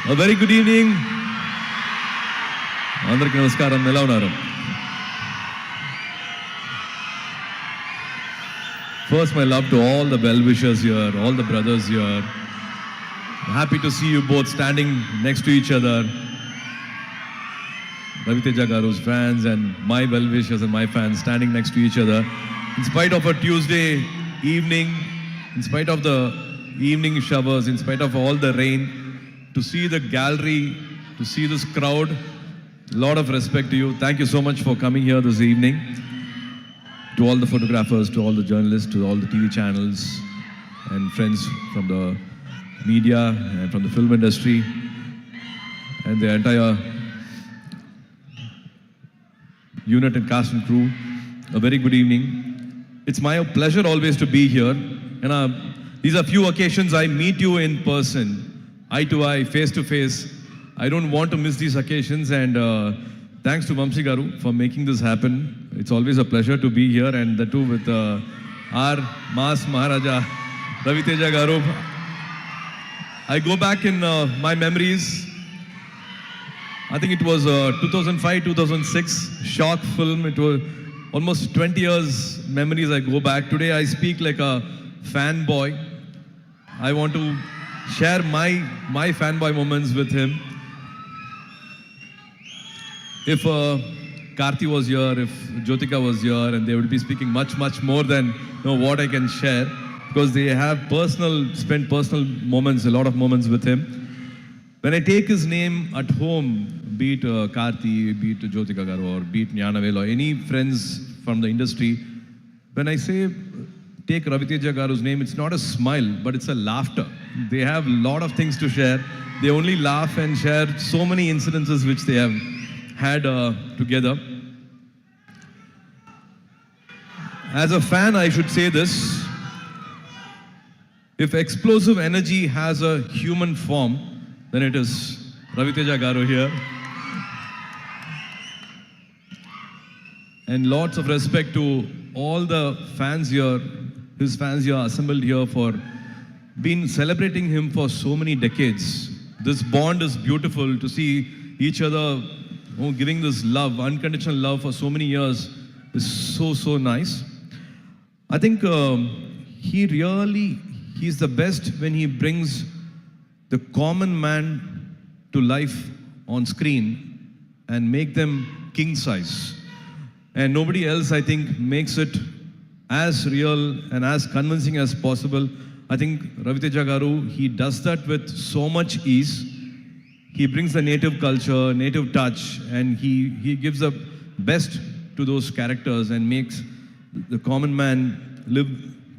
A very good evening. Andariki namaskaram. Ela unnaru? First, my love to all the well-wishers here, all the brothers here. Happy to see you both standing next to each other. Raviteja Garu's fans and my well-wishers and my fans standing next to each other. In spite of a Tuesday evening, in spite of the evening showers, in spite of all the rain, to see the gallery, to see this crowd, a lot of respect to you. Thank you so much for coming here this evening. To all the photographers, to all the journalists, to all the TV channels and friends from the media and from the film industry and the entire unit and cast and crew, a very good evening. It's my pleasure always to be here. And these are few occasions I meet you in person, eye to eye, face to face. I don't want to miss these occasions, and thanks to Vamsi Garu for making this happen. It's always a pleasure to be here, and the two with our Mass Maharaja, Raviteja Garu. I go back in my memories. I think it was 2005-2006 shock film. It was almost 20 years memories I go back. Today I speak like a fanboy. I want to share my fanboy moments with him. If Karthi was here, if Jyotika was here, and they would be speaking much more than what I can share, because they have spent personal moments, a lot of moments with him. When I take his name at home, be it Karthi, be it Jyotika Garu, or be it Gnanavel, or any friends from the industry, when I say take Raviteja Garu's name, it's not a smile, but it's a laughter. They have a lot of things to share. They only laugh and share so many incidences which they have had together. As a fan, I should say this. If explosive energy has a human form, then it is Raviteja Garu here. And lots of respect to all the fans here, his fans here assembled here for been celebrating him for so many decades. This bond is beautiful to see each other giving this love, unconditional love for so many years is so nice. I think he's the best when he brings the common man to life on screen and make them king size. And nobody else, I think, makes it as real and as convincing as possible. I think Raviteja Garu, he does that with so much ease. He brings the native culture, native touch, and he gives the best to those characters and makes the common man live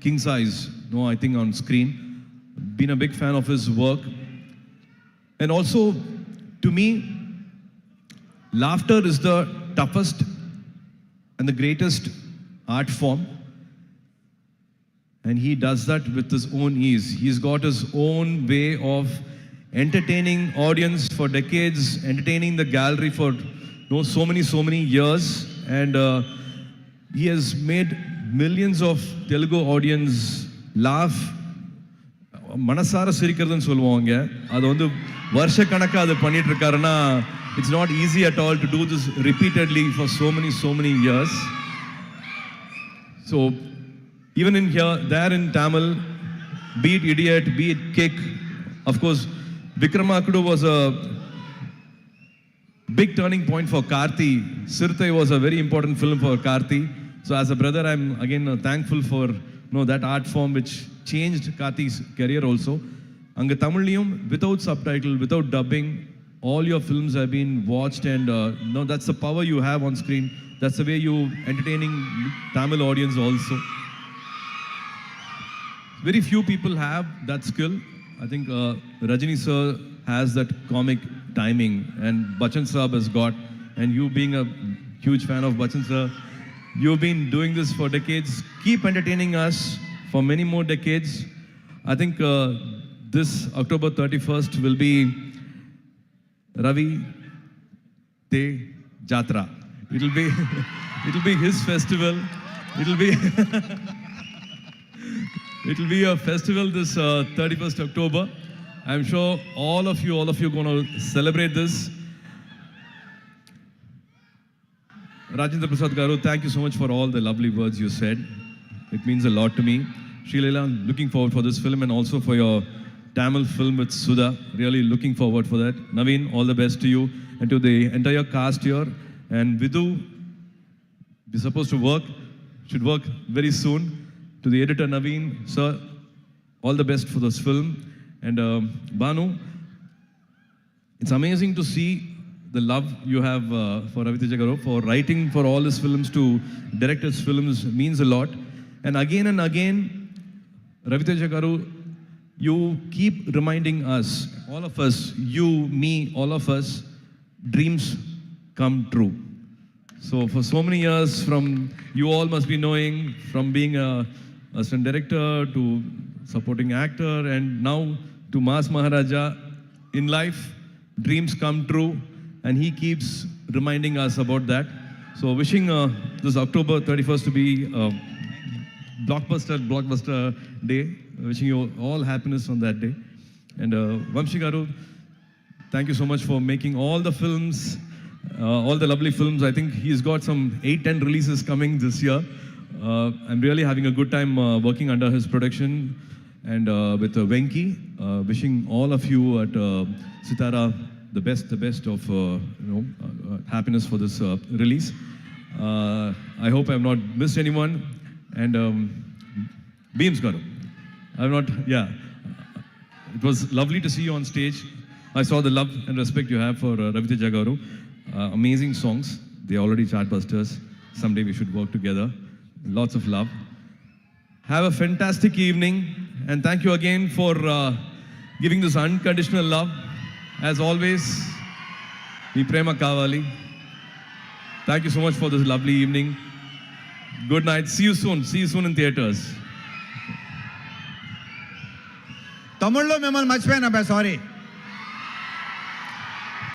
king size, I think, on screen. Been a big fan of his work. And also, to me, laughter is the toughest and the greatest art form. And he does that with his own ease. He's got his own way of entertaining audience for decades, entertaining the gallery for so many years. And he has made millions of Telugu audience laugh. Manasara sirikradhan solluvaanga. Adu vandu varsha kanakka adu pannittu irukkarna. It's not easy at all to do this repeatedly for so many years. So even in here, there in Tamil, be it Idiot, be it Kick, of course, Vikramakudu was a big turning point for Karthi. Sirthai was a very important film for Karthi. So as a brother, I'm again thankful for that art form which changed Karthi's career also. Anga Tamiliyum, without subtitle, without dubbing, all your films have been watched, and that's the power you have on screen. That's the way you entertaining Tamil audience also. Very few people have that skill. I think Rajini sir has that comic timing, and Bachchan Saab has got, and you being a huge fan of Bachchan sir, you've been doing this for decades. Keep entertaining us for many more decades. I think this October 31st will be Ravi Te Jatra. It'll be his festival. It'll be a festival this 31st October. I'm sure all of you going to celebrate this. Rajendra Prasad Garu, thank you so much for all the lovely words you said. It means a lot to me. Srileela, looking forward for this film and also for your Tamil film with Sudha. Really looking forward for that. Naveen, all the best to you and to the entire cast here. And Vidhu, we're supposed to should work very soon. To the editor Naveen, sir, all the best for this film. And Banu, it's amazing to see the love you have for Ravi Teja Garu, for writing for all his films to direct his films means a lot. And again, Ravi Teja Garu, you keep reminding us, all of us, you, me, all of us, dreams come true. So for so many years, from you all must be knowing, from being a assistant director to supporting actor, and now to Mas Maharaja, in life, dreams come true, and he keeps reminding us about that. So wishing this October 31st to be a blockbuster day. Wishing you all happiness on that day. And Vamshi Garu, thank you so much for making all the films, all the lovely films. I think he's got some 8-10 releases coming this year. I'm really having a good time working under his production and with Venki. Wishing all of you at Sitara the best of happiness for this release. I hope I've not missed anyone. And Beams Garu, it was lovely to see you on stage. I saw the love and respect you have for Ravi Teja Garu. Amazing songs. They're already chartbusters. Someday we should work together. Lots of love. Have a fantastic evening. And thank you again for giving this unconditional love. As always, మీ ప్రేమ కావాలి. Thank you so much for this lovely evening. Good night. See you soon. See you soon in theaters. తమిళ్లో మిమ్మల్ని మర్చిపోయాను అబ్బాయి, sorry.